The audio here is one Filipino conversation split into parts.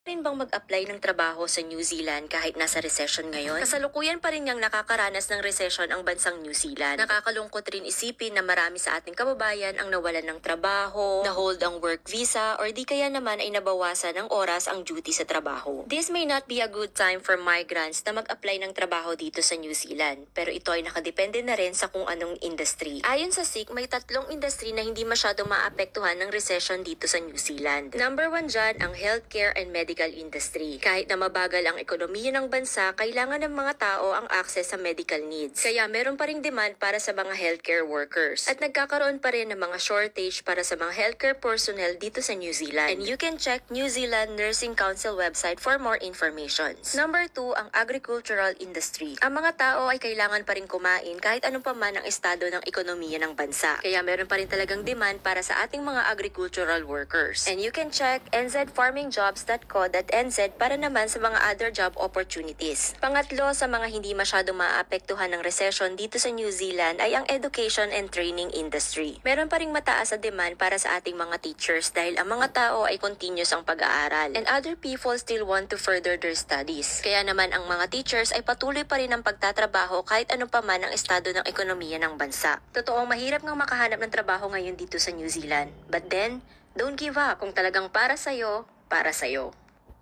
Rin bang mag-apply ng trabaho sa New Zealand kahit nasa recession ngayon? Kasalukuyan pa rin niyang nakakaranas ng recession ang bansang New Zealand. Nakakalungkot rin isipin na marami sa ating kababayan ang nawalan ng trabaho, na-hold ang work visa, or di kaya naman ay nabawasan ng oras ang duty sa trabaho. This may not be a good time for migrants na mag-apply ng trabaho dito sa New Zealand, pero ito ay nakadepende na rin sa kung anong industry. Ayon sa SIC, may tatlong industry na hindi masyadong maapektuhan ng recession dito sa New Zealand. Number 1 dyan, ang healthcare and medical industry. Kahit na mabagal ang ekonomiya ng bansa, kailangan ng mga tao ang access sa medical needs. Kaya meron pa ring demand para sa mga healthcare workers. At nagkakaroon pa rin ng mga shortage para sa mga healthcare personnel dito sa New Zealand. And you can check New Zealand Nursing Council website for more information. Number 2, ang agricultural industry. Ang mga tao ay kailangan pa rin kumain kahit anong pa man ang estado ng ekonomiya ng bansa. Kaya meron pa rin talagang demand para sa ating mga agricultural workers. And you can check nzfarmingjobs.co.nz para naman sa mga other job opportunities. Pangatlo, sa mga hindi masyadong maapektuhan ng recession dito sa New Zealand ay ang education and training industry. Meron pa ring mataas na demand para sa ating mga teachers dahil ang mga tao ay continuous ang pag-aaral. And other people still want to further their studies. Kaya naman ang mga teachers ay patuloy pa rin ang pagtatrabaho kahit ano pa man ang estado ng ekonomiya ng bansa. Totoong mahirap ngang makahanap ng trabaho ngayon dito sa New Zealand. But then, don't give up. Kung talagang para sa'yo, para sa'yo.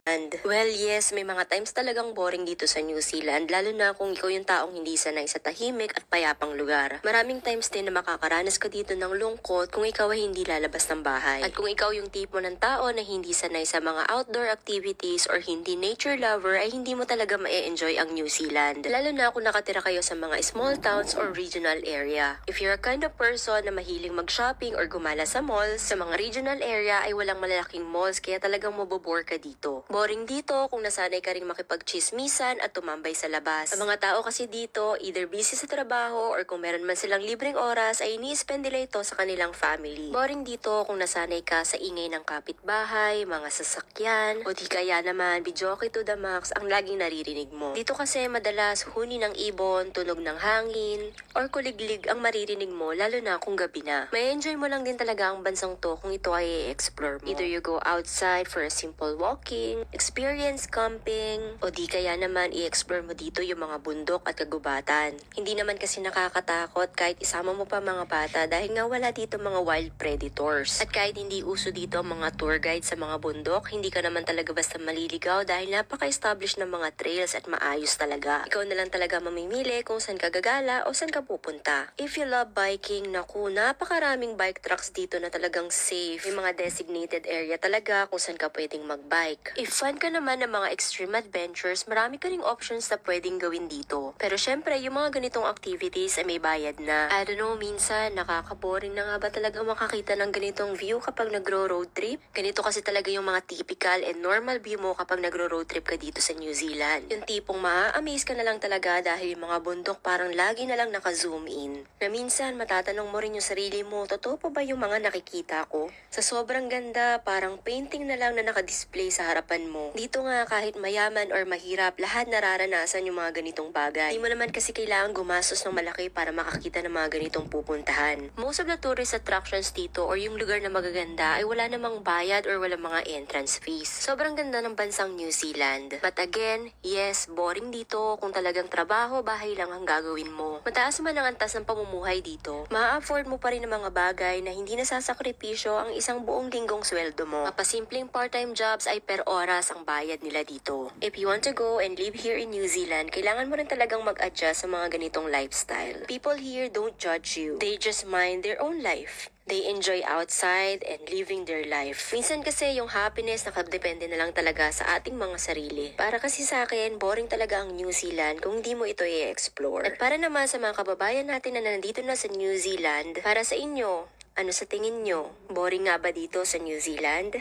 And, well, yes, may mga times talagang boring dito sa New Zealand, lalo na kung ikaw yung taong hindi sanay sa tahimik at payapang lugar. Maraming times din na makakaranas ka dito ng lungkot kung ikaw ay hindi lalabas ng bahay. At kung ikaw yung tipo ng tao na hindi sanay sa mga outdoor activities or hindi nature lover, ay hindi mo talaga ma-enjoy ang New Zealand. Lalo na kung nakatira kayo sa mga small towns or regional area. If you're a kind of person na mahiling mag-shopping or gumala sa malls, sa mga regional area ay walang malalaking malls kaya talagang mabobore ka dito. Boring dito kung nasanay ka rin makipagchismisan at tumambay sa labas. Ang mga tao kasi dito, either busy sa trabaho or kung meron man silang libreng oras ay ini-spend nila ito sa kanilang family. Boring dito kung nasanay ka sa ingay ng kapitbahay, mga sasakyan, o di kaya naman videoke to the max ang laging naririnig mo. Dito kasi madalas huni ng ibon, tunog ng hangin, or kuliglig ang maririnig mo lalo na kung gabi na. May enjoy mo lang din talaga ang bansang to kung ito ay i-explore mo. Either you go outside for a simple walking, experience camping, o di kaya naman i-explore mo dito yung mga bundok at kagubatan. Hindi naman kasi nakakatakot kahit isama mo pa mga bata dahil nga wala dito mga wild predators. At kahit hindi uso dito ang mga tour guide sa mga bundok, hindi ka naman talaga basta maliligaw dahil napaka-establish ng mga trails at maayos talaga. Ikaw na lang talaga mamimili kung saan ka gagala o saan ka pupunta. If you love biking, naku, napakaraming bike tracks dito na talagang safe. May mga designated area talaga kung saan ka pwedeng magbike. If fan ka naman ng mga extreme adventures, marami ka ring options na pwedeng gawin dito. Pero syempre, yung mga ganitong activities ay may bayad na. I don't know, minsan nakaka-boring na nga ba talaga makakita ng ganitong view kapag nagro-road trip? Ganito kasi talaga yung mga typical and normal view mo kapag nagro-road trip ka dito sa New Zealand. Yung tipong maa-amaze ka na lang talaga dahil yung mga bundok parang lagi na lang naka-zoom in. Na minsan matatanong mo rin yung sarili mo, totoo pa ba yung mga nakikita ko? Sa sobrang ganda, parang painting na lang na naka-display sa harapan mo. Dito nga kahit mayaman or mahirap, lahat nararanasan yung mga ganitong bagay. Di mo naman kasi kailangan gumastos ng malaki para makakita ng mga ganitong pupuntahan. Most of the tourist attractions dito or yung lugar na magaganda ay wala namang bayad or wala mga entrance fees. Sobrang ganda ng bansang New Zealand. But again, yes, boring dito kung talagang trabaho, bahay lang ang gagawin mo. Mataas man ang antas ng pamumuhay dito, ma-afford mo pa rin ang mga bagay na hindi nasasakripisyo ang isang buong linggong sweldo mo. Mapasimpleng part-time jobs ay per oras ang bayad nila dito. If you want to go and live here in New Zealand, kailangan mo rin talagang mag-adjust sa mga ganitong lifestyle. People here don't judge you. They just mind their own life. They enjoy outside and living their life. Minsan kasi yung happiness nakadepende na lang talaga sa ating mga sarili. Para kasi sa akin, boring talaga ang New Zealand kung hindi mo ito i-explore. At para naman sa mga kababayan natin na nandito na sa New Zealand, para sa inyo, ano sa tingin nyo? Boring nga ba dito sa New Zealand?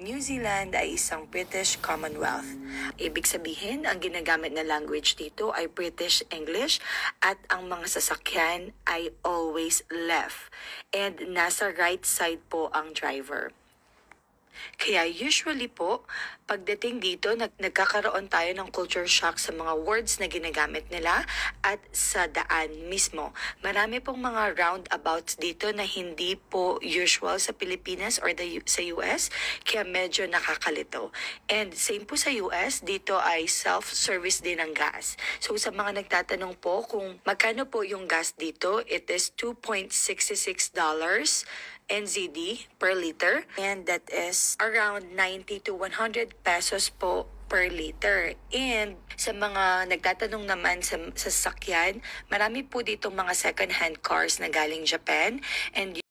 New Zealand ay isang British Commonwealth. Ibig sabihin, ang ginagamit na language dito ay British English at ang mga sasakyan ay always left. And nasa right side po ang driver. Kaya usually po, Pagdating dito, nagkakaroon tayo ng culture shock sa mga words na ginagamit nila at sa daan mismo. Marami pong mga roundabouts dito na hindi po usual sa Pilipinas or sa US, kaya medyo nakakalito. And same po sa US, dito ay self-service din ang gas. So sa mga nagtatanong po kung magkano po yung gas dito, it is $2.66 NZD per liter, and that is around 90 to 100 pesos po per liter. And sa mga nagtatanong naman sa sasakyan, marami po dito mga second-hand cars na galing Japan, and